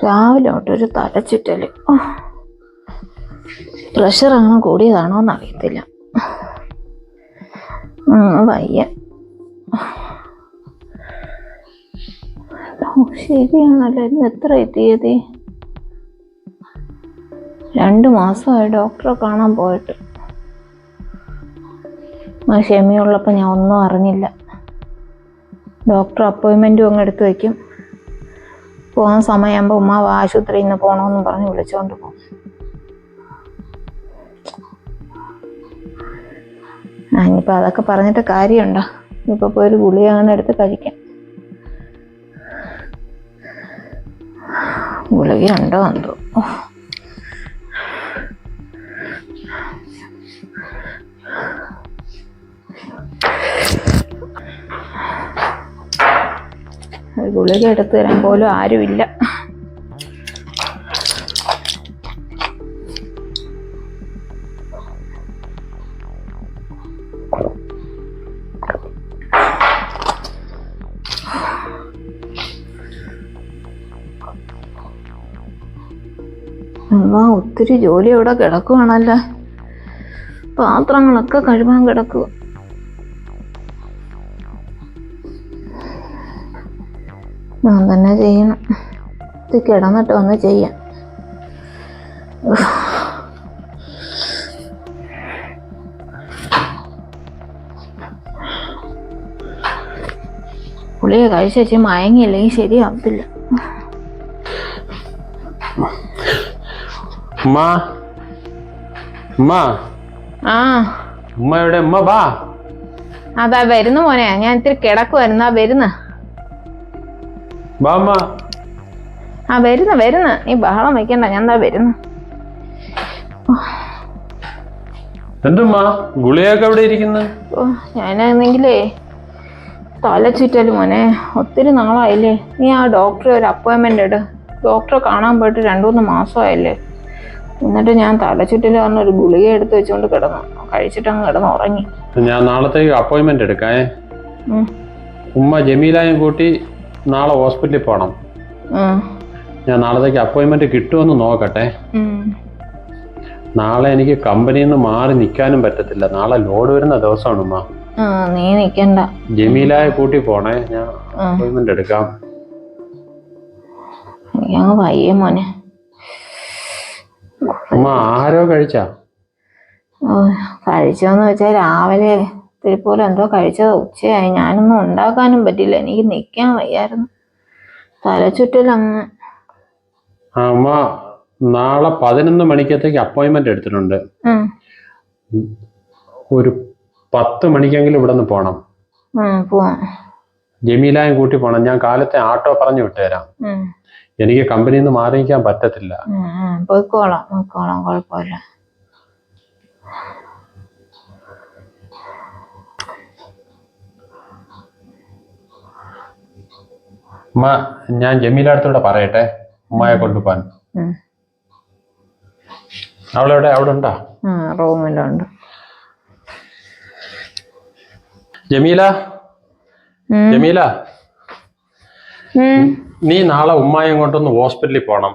രാവിലെ തൊട്ടൊരു തലച്ചുറ്റല്. പ്രഷർ അങ്ങനെ കൂടിയതാണോ എന്നറിയത്തില്ല. വയ്യ. ശരിയാണല്ലോ, ഇന്ന് എത്ര തീയതി? 2 മാസമായി ഡോക്ടറെ കാണാൻ പോയിട്ട്. ക്ഷമയുള്ളപ്പോൾ ഞാൻ ഒന്നും അറിഞ്ഞില്ല. ഡോക്ടർ അപ്പോയിൻമെൻറ്റും അങ്ങ് എടുത്ത് വയ്ക്കും. പോകാൻ സമയമാകുമ്പോൾ ഉമ്മാവ് ആശുപത്രിയിൽ നിന്ന് പോകണമെന്ന് പറഞ്ഞ് വിളിച്ചുകൊണ്ട് പോകും. ഇനിയിപ്പോൾ അതൊക്കെ പറഞ്ഞിട്ട് കാര്യമുണ്ടോ? ഇപ്പോൾ പോയി ഒരു ഗുളിക അങ്ങനെ എടുത്ത് കഴിക്കാം. ഗുളിക ഉണ്ടോ എന്തോ. ഗുളിക എടുത്ത് തരാൻ പോലും ആരുമില്ല. ഒത്തിരി ജോലി ഇവിടെ കിടക്കുവാണല്ലോ. പാത്രങ്ങളൊക്കെ കഴുകാൻ കിടക്കുക. ഞാൻ തന്നെ ചെയ്യണം. ഇത് കിടന്നിട്ട് വന്ന് ചെയ്യാം. പുളിയെ കഴിച്ചു മയങ്ങിയില്ലെങ്കിൽ ശരിയാവത്തില്ല. അതാ വരുന്നു മോനെ. ഞാൻ ഇത്തിരി കിടക്കുവായിരുന്നു. വരുന്ന നീ ബഹളം വെക്കണ്ട. ഞാൻ എന്താ വരുന്നു. ഞാനാണെങ്കിലേ തലച്ചുറ്റല് മോനെ. ഒത്തിരി നാളായില്ലേ. നീ ആ ഡോക്ടറെ ഒരു അപ്പോയിൻമെന്റ് ഇട്. ഡോക്ടറെ കാണാൻ പോയിട്ട് 2-3 മാസമായില്ലേ. എന്നിട്ട് ഞാൻ തലച്ചുറ്റല് പറഞ്ഞൊരു ഗുളിക എടുത്ത് വെച്ചുകൊണ്ട് കിടന്നു. കഴിച്ചിട്ടങ്ങ് കിടന്ന് ഉറങ്ങി. ഞാൻ നാളത്തേക്ക് അപ്പോയിൻമെന്റ് എടുക്കേ. ഉമ്മ ജമീലായും കൂട്ടി നാളെ ഹോസ്പിറ്റലിൽ പോണം. ഞാൻ നാളത്തേക്ക് അപ്പോയിൻമെന്റ് കിട്ടുമെന്ന് നോക്കട്ടെ. നാളെ എനിക്ക് കമ്പനിയിൽ നിന്ന് മാറി നിൽക്കാനും പറ്റത്തില്ല. നാളെ ലോഡ് വരുന്ന ദിവസമാണ് ഉമ്മ. നീ നിക്കണ്ട. ജമീലായ കൂട്ടി പോണേ. ഞാൻ അപ്പോയിൻമെന്റ് എടുക്കാം. വയ്യ മോനെ. ഉമ്മ ആഹാരമോ കഴിച്ചാ? കഴിച്ചോന്ന് വെച്ചാൽ രാവിലെ തിരുപ്പോലെ എന്തോ കഴിച്ചത്. ഉച്ചയായി. ഞാനൊന്നും ഉണ്ടാക്കാനും പറ്റില്ല. എനിക്ക് നിക്കാൻ വയ്യായിരുന്നു. തലച്ചുറ്റലങ്ങ്. ഉമ്മ നാളെ 11 മണിക്കത്തേക്ക് അപ്പോയിൻമെന്റ് എടുത്തിട്ടുണ്ട്. ഒരു 10 മണിക്കെങ്കിലും ഇവിടെ നിന്ന് പോണം. പോവാം. ജമീലായും കൂട്ടി പോണം. ഞാൻ കാലത്തെ ആട്ടോ പറഞ്ഞു വിട്ടുതരാം. എനിക്ക് കമ്പനിയിൽ നിന്ന് മാറി നിൽക്കാൻ പറ്റത്തില്ല. പോയിക്കോളാം കുഴപ്പമില്ല. ഉമ്മ ഞാൻ ജമീലടുത്തൂടെ പറയട്ടെ ഉമ്മയെ കൊണ്ടുപോകാൻ. അവളെവിടെ? അവിടെ ഉണ്ടാ? റൂമിലുണ്ട്. ജമീല, നീ നാളെ ഉമ്മായും കൊണ്ടൊന്ന് ഹോസ്പിറ്റലിൽ പോണം.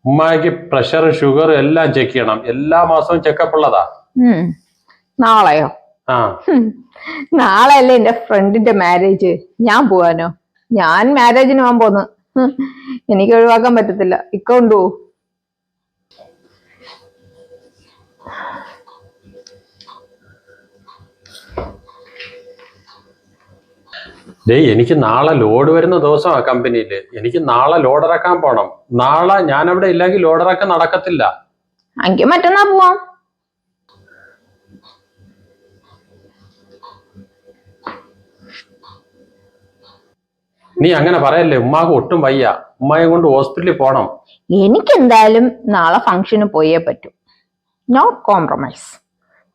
ഉമ്മായ്ക്ക് പ്രഷർ, ഷുഗർ എല്ലാം ചെക്ക് ചെയ്യണം. എല്ലാ മാസവും ചെക്കപ്പ് ഉള്ളതാ. നാളെയോ? നാളെ അല്ലേ എന്റെ ഫ്രണ്ടിന്റെ മാരേജ്. ഞാൻ പോവാനോ? ഞാൻ മാരേജിന് പോകാൻ പോന്ന്. എനിക്ക് ഒഴിവാക്കാൻ പറ്റത്തില്ല. ഇക്കൊണ്ടു. എനിക്ക് നാളെ ലോഡ് വരുന്ന ദിവസമാണ് കമ്പനിയില്. എനിക്ക് നാളെ ലോഡ് ഇറക്കാൻ പോണം. നാളെ ഞാൻ അവിടെ ഇല്ലെങ്കിൽ ലോഡ് ഇറക്കാൻ നടക്കത്തില്ല. എനിക്ക് മറ്റന്നാ പോവാം. നീ അങ്ങനെ പറയല്ലേ. ഉമ്മാക്ക് ഒട്ടും വയ്യ. ഉമ്മായെ കൊണ്ട് ഹോസ്പിറ്റലിൽ പോണം. എനിക്ക് എന്തായാലും നാളെ ഫംഗ്ഷന് പോയേ പറ്റൂ. No compromise.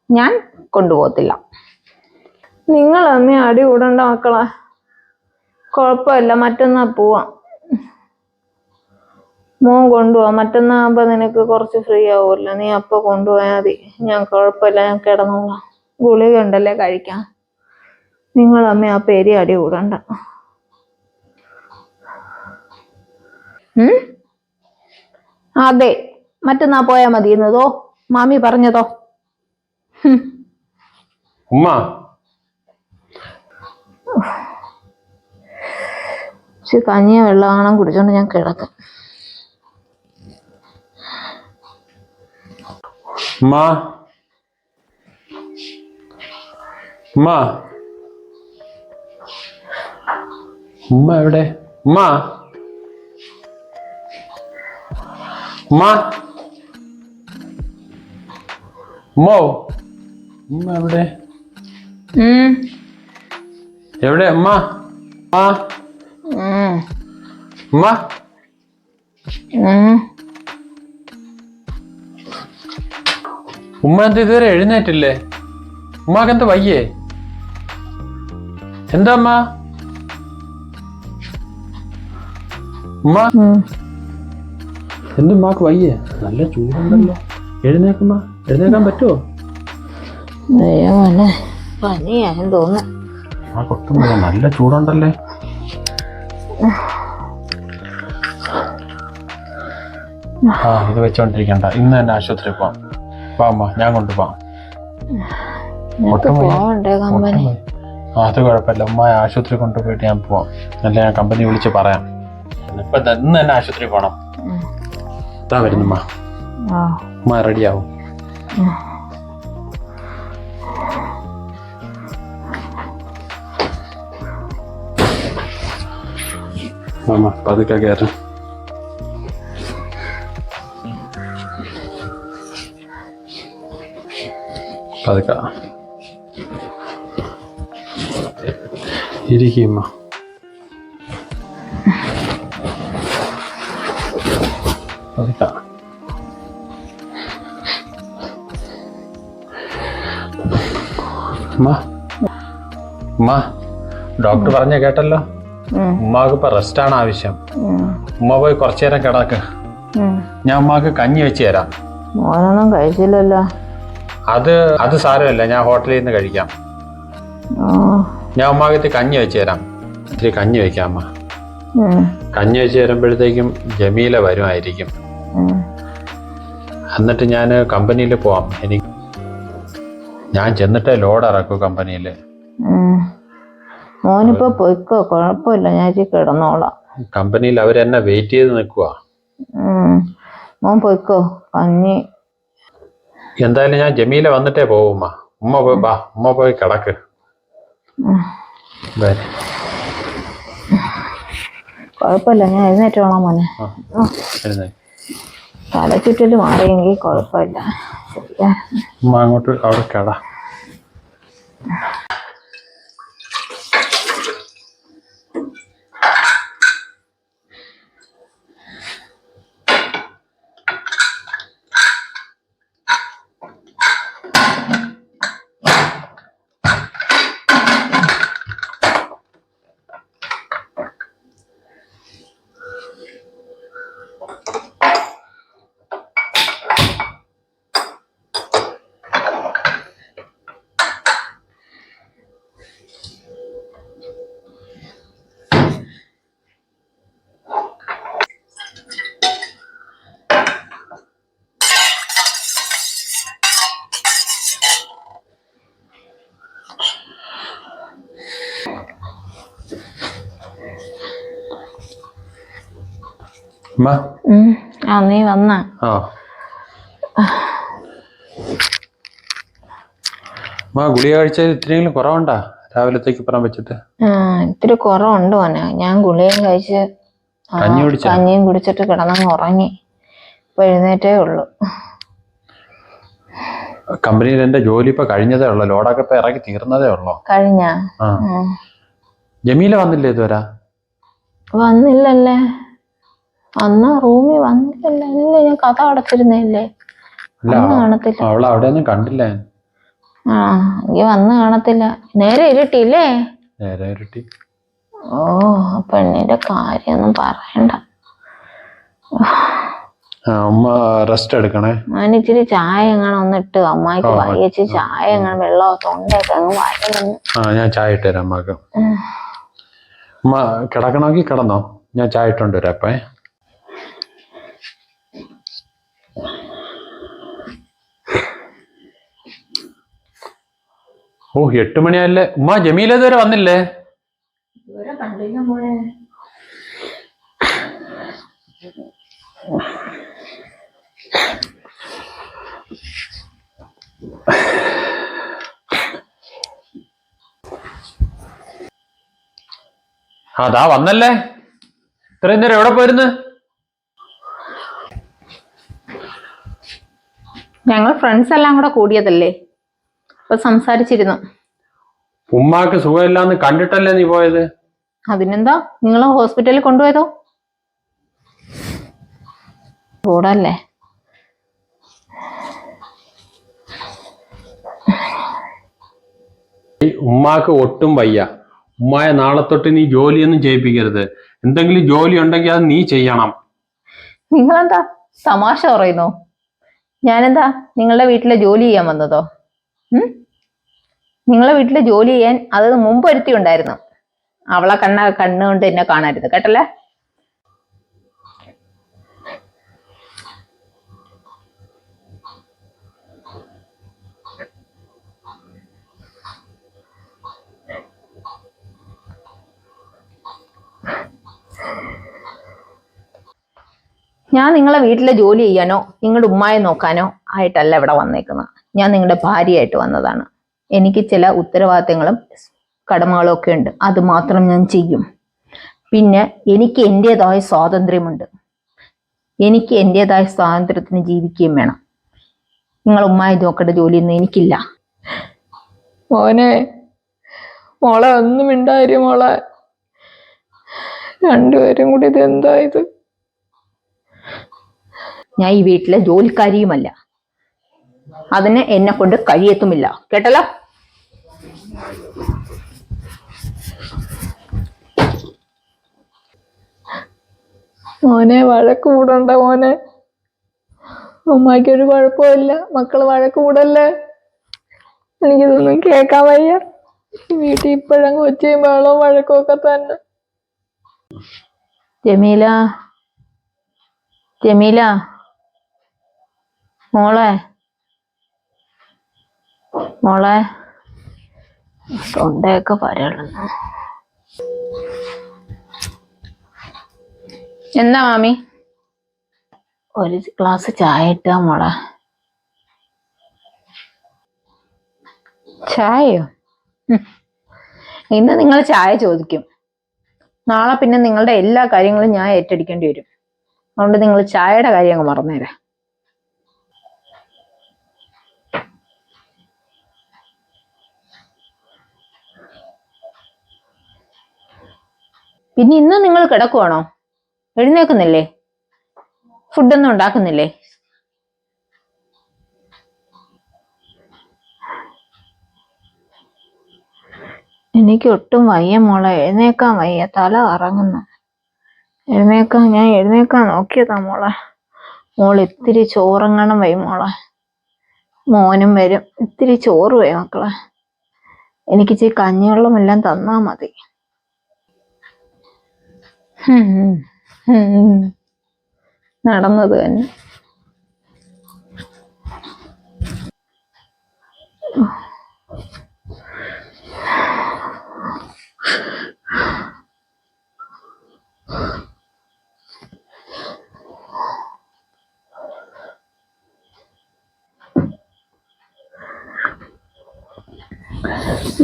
ഞാൻ കൊണ്ടുപോകത്തില്ല. നിങ്ങൾ അമ്മ അടി കൂടണ്ട മക്കളെ. കുഴപ്പമില്ല, മറ്റന്നാ പോവാം. മോൻ കൊണ്ടുപോവാം. മറ്റന്നാകുമ്പോ നിനക്ക് കുറച്ച് ഫ്രീ ആവുമല്ലോ. നീ അപ്പൊ കൊണ്ടുപോയാൽ മതി. ഞാൻ കുഴപ്പമില്ല, ഞാൻ കിടന്നോളാം. ഗുളിക ഉണ്ടല്ലേ കഴിക്കാം. നിങ്ങൾ അമ്മ ആ പേര് അടി കൂടണ്ട. അതെ, മറ്റന്നാ പോയാ മതി എന്നതോ മാമി പറഞ്ഞതോ. ഉമ്മ കഞ്ഞിയ വെള്ളമാണം കുടിച്ചോണ്ട് ഞാൻ കിടക്കാം. ഉമ്മ ഉമ്മ ഉമ്മ എവിടെ? ഉമ്മ ഉമ്മ ഉമ്മോ ഉമ്മ എവിടെ? എവിടെ ഉമ്മ? ഉമ്മ ഉമ്മ എന്താ ഇതുവരെ എഴുന്നേറ്റില്ലേ? ഉമ്മാക്ക് എന്താ വയ്യേ? എന്താ അമ്മ? ഉമ്മ എന്ത് ഉമ്മാക്ക് വയ്യേ? നല്ല ചൂടുണ്ടല്ലോ. എഴുന്നേക്കുമ്മ, എഴുന്നേക്കാൻ പറ്റുമോ? പനിയായെന്ന് തോന്നുന്നു. ആ കൊട്ടുമ്പോ നല്ല ചൂടുണ്ടല്ലേ. ഇത് വെച്ചോണ്ടിരിക്കണ്ട, ഇന്ന് തന്നെ ആശുപത്രി പോവാം. അമ്മ ഞാൻ കൊണ്ടുപോവാം. അത് കുഴപ്പമില്ല, ഉമ്മ ആശുപത്രി കൊണ്ടുപോയിട്ട് ഞാൻ പോവാം. അല്ല ഞാൻ കമ്പനി വിളിച്ച് പറയാം. ഇപ്പൊ ഇന്ന് തന്നെ ആശുപത്രി പോണം. ഇതാ വരുന്നുമ്മ, ഉമ്മ റെഡിയാവും. അമ്മ പതുക്കെ കയറും. പതുക്കെ ഇരിക്കുമ്മ. പതുക്കെ ഉമ്മ ഡോക്ടർ പറഞ്ഞ കേട്ടല്ലോ. ഉമ്മാക്ക് ഇപ്പൊ റെസ്റ്റ് ആണ് ആവശ്യം. ഉമ്മ പോയി കുറച്ചു നേരം കിടക്ക്. ഞാൻ ഉമ്മാക്ക് കഞ്ഞി വെച്ച് തരാം. മോനൊന്നും കഴിച്ചില്ലല്ലോ. അത് സാരമല്ല, ഞാൻ ഹോട്ടലിൽ നിന്ന് കഴിക്കാം. ഞാൻ ഉമ്മാക്ക് കഞ്ഞി വെച്ച് തരാം. ഇത്തിരി കഞ്ഞി വെക്കാം അമ്മ. കഞ്ഞി വെച്ച് തരുമ്പോഴത്തേക്കും ജമീല വരുമായിരിക്കും. എന്നിട്ട് ഞാൻ കമ്പനിയിൽ പോവാം. ഞാൻ ചെന്നിട്ടേ ലോഡ് ഇറക്കൂ കമ്പനിയിൽ. മോനിപ്പോ പോയിക്കോ, കുഴപ്പമില്ല, ഞാൻ കിടന്നോളാം. കമ്പനിയിൽ അവരെന്നെ വെയിറ്റ് ചെയ്ത് നിൽക്കുവാ. മോൻ പോയിക്കോ, കഞ്ഞി. എന്തായാലും ഞാൻ ജമീല വന്നിട്ടേ പോവും. ഉമ്മ പോയി കിടക്ക്. കുഴപ്പമില്ല, ഞാൻ എഴുന്നേറ്റോളാം മോനെ. തലച്ചുറ്റല് മാറിയെങ്കിൽ കുഴപ്പമില്ല. ഉമ്മ അങ്ങോട്ട് അവിടെ കിട. നീ വന്ന ഗുളിക കഴിച്ചാൽ ഇത്തിരിയെങ്കിലും കുറവുണ്ടാ? രാവിലത്തേക്ക് ഇപ്പുറം വെച്ചിട്ട് ഇത്തിരി കുറവുണ്ട് മോനെ. ഞാൻ ഗുളികയും കഴിച്ച് കഞ്ഞിയും കുടിച്ചിട്ട് കിടന്നങ്ങ് ഉറങ്ങി. ഇപ്പൊ എഴുന്നേറ്റേ ഉള്ളു. കമ്പനിയിൽ എന്റെ ജോലി ഇപ്പൊ കഴിഞ്ഞതേ ഉള്ളു. ലോഡൊക്കെ ഇപ്പൊ ഇറക്കി തീർന്നതേ ഉള്ളു. കഴിഞ്ഞ ജമീല വന്നില്ലേ ഇതുവരെ? വന്നില്ലല്ലേ. അന്ന് റൂമിൽ വന്നില്ലല്ലേ. ഇല്ല, ഞാൻ കഥ അടച്ചിരുന്നല്ലേ. കാണത്തില്ല. അവളെ അവിടെ ഒന്നും കണ്ടില്ല. എനിക്ക് വന്ന് കാണത്തില്ല. നേരെ ഇരുട്ടില്ലേ? നേരെ ഇരുട്ടി. ഓ, പെണ്ണിന്റെ കാര്യൊന്നും പറയണ്ട. അമ്മ റെസ്റ്റ് എടുക്കണേ. ഇച്ചിരി ചായ എങ്ങനെ ഒന്നിട്ട് അമ്മായിക്ക് വയ്യച്ച് ചായ എങ്ങനെ വെള്ളമോ തൊണ്ടയൊക്കെ അങ്ങ് വരണമെന്ന്. ഞാൻ ചായ ഇട്ട് തരാം അമ്മക്ക്. അമ്മ കിടക്കണമെങ്കിൽ കിടന്നോ, ഞാൻ ചായ ഇട്ടോണ്ട് വരാം. ഓ 8 മണിയല്ലേ ഉമ്മ? ജമീല ഇതുവരെ വന്നില്ലേ? ഇതുവരെ കണ്ടില്ല മോനെ. അതാ വന്നല്ലേ. ഇത്രയും നേരം എവിടെ പോയിരുന്നു? ഞങ്ങൾ ഫ്രണ്ട്സ് എല്ലാം കൂടെ കൂടിയതല്ലേ, അപ്പൊ സംസാരിച്ചിരുന്നു. ഉമ്മാക്ക് സുഖമില്ലാന്ന് കണ്ടിട്ടല്ലേ നീ പോയത്? അതിനെന്താ, നിങ്ങൾ ഹോസ്പിറ്റലിൽ കൊണ്ടുപോയതോ? കൂടല്ലേ. ഉമ്മാക്ക് ഒട്ടും വയ്യ. ഉമ്മായ നാളെ തൊട്ട് നീ ജോലിയൊന്നും ചെയ്യിപ്പിക്കരുത്. എന്തെങ്കിലും ജോലി ഉണ്ടെങ്കിൽ അത് നീ ചെയ്യണം. നിങ്ങളെന്താ തമാശ പറയുന്നോ? ഞാനെന്താ നിങ്ങളുടെ വീട്ടിലെ ജോലി ചെയ്യാൻ വന്നതോ? നിങ്ങളെ വീട്ടിലെ ജോലി ചെയ്യാൻ അത് മുമ്പ് ഒരുത്തി ഉണ്ടായിരുന്നു. അവളെ കണ്ണുകൊണ്ട് എന്നെ കാണരുത് കേട്ടല്ലേ. ഞാൻ നിങ്ങളെ വീട്ടിലെ ജോലി ചെയ്യാനോ നിങ്ങളുടെ ഉമ്മായെ നോക്കാനോ ആയിട്ടല്ല ഇവിടെ വന്നേക്കുന്നത്. ഞാൻ നിങ്ങളുടെ ഭാര്യയായിട്ട് വന്നതാണ്. എനിക്ക് ചില ഉത്തരവാദിത്തങ്ങളും കടമകളും ഒക്കെ ഉണ്ട്. അത് മാത്രം ഞാൻ ചെയ്യും. പിന്നെ എനിക്ക് എൻ്റെതായ സ്വാതന്ത്ര്യമുണ്ട്. എനിക്ക് എൻ്റെതായ സ്വാതന്ത്ര്യത്തിന് ജീവിക്കുകയും വേണം. നിങ്ങൾ ഉമ്മായി നോക്കേണ്ട ജോലിയൊന്നും എനിക്കില്ല. മോനെ, മോളെ ഒന്നും ഉണ്ടായിരു മോളെ. രണ്ടുപേരും കൂടി ഇത് എന്താ ഇത്? ഞാൻ ഈ വീട്ടിലെ ജോലിക്കാരിയുമല്ല. അതിന് എന്നെ കൊണ്ട് കഴിയത്തുമില്ല കേട്ടല്ലോ. മോനെ, വഴക്ക് കൂടണ്ട മോനെ. ഉമ്മാക്കൊരു കുഴപ്പമില്ല. മക്കള് വഴക്ക് കൂടല്ലേ. എനിക്കിതൊന്നും കേൾക്കാൻ വയ്യ. വീട്ടിൽ ഇപ്പോഴങ്ങ് ഒച്ചയും ബഹളവും വഴക്കും ഒക്കെ തന്നെ. ജമീല, ജമീല മോളെ, മോളെ, തൊണ്ടയൊക്കെ വരളുന്നു. എന്താ മാമി? ഒരു ഗ്ലാസ് ചായ ഇട്ടാ മോളെ. ചായയോ? ഇന്ന് നിങ്ങൾ ചായ ചോദിക്കും. നാളെ പിന്നെ നിങ്ങളുടെ എല്ലാ കാര്യങ്ങളും ഞാൻ ഏറ്റെടുക്കേണ്ടി വരും. അതുകൊണ്ട് നിങ്ങൾ ചായയുടെ കാര്യം അങ്ങ് മറന്നേരെ. പിന്നെ ഇന്ന് നിങ്ങൾ കിടക്കുവാണോ? എഴുന്നേക്കുന്നില്ലേ? ഫുഡൊന്നും ഉണ്ടാക്കുന്നില്ലേ? എനിക്ക് ഒട്ടും വയ്യ മോളെ. എഴുന്നേക്കാൻ വയ്യ. തല കറങ്ങുന്നു. ഞാൻ എഴുന്നേക്കാൻ നോക്കിയതാ മോളെ. മോൾ ഇത്തിരി ചോറെങ്ങാനും വൈ മോളെ. മോനും വരും. ഇത്തിരി ചോറ് വൈ മക്കളെ. എനിക്ക് ഇച്ചിരി കഞ്ഞിവെള്ളം എല്ലാം തന്നാ മതി. നടന്നത് തന്നെ.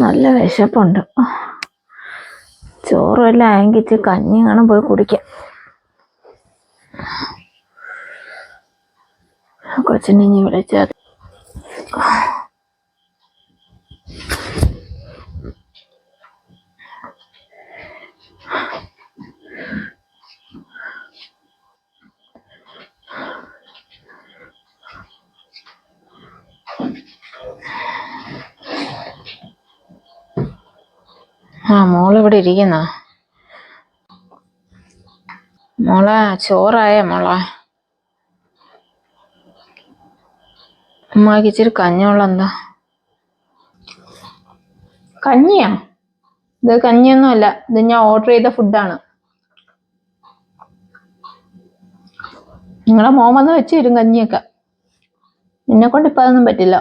നല്ല വിശപ്പുണ്ട്. ചോറും എല്ലാം ആയെങ്കിൽ കഞ്ഞി കാണാൻ പോയി കുടിക്കാം. കൊച്ചിനെ ഇനി വിളിച്ചാൽ മോളിവിടെ ഇരിക്കുന്ന. മോളെ, ചോറായ മോളെ? അമ്മക്ക് ഇച്ചിരി കഞ്ഞിവെള്ളം എന്താ? കഞ്ഞിയാ? ഇത് കഞ്ഞിയൊന്നുമല്ല. ഇത് ഞാൻ ഓർഡർ ചെയ്ത ഫുഡാണ്. നിങ്ങളെ മോൻ വന്ന് വെച്ച് തരും കഞ്ഞിയൊക്കെ. എന്നെ കൊണ്ട് ഇപ്പം അതൊന്നും പറ്റില്ല.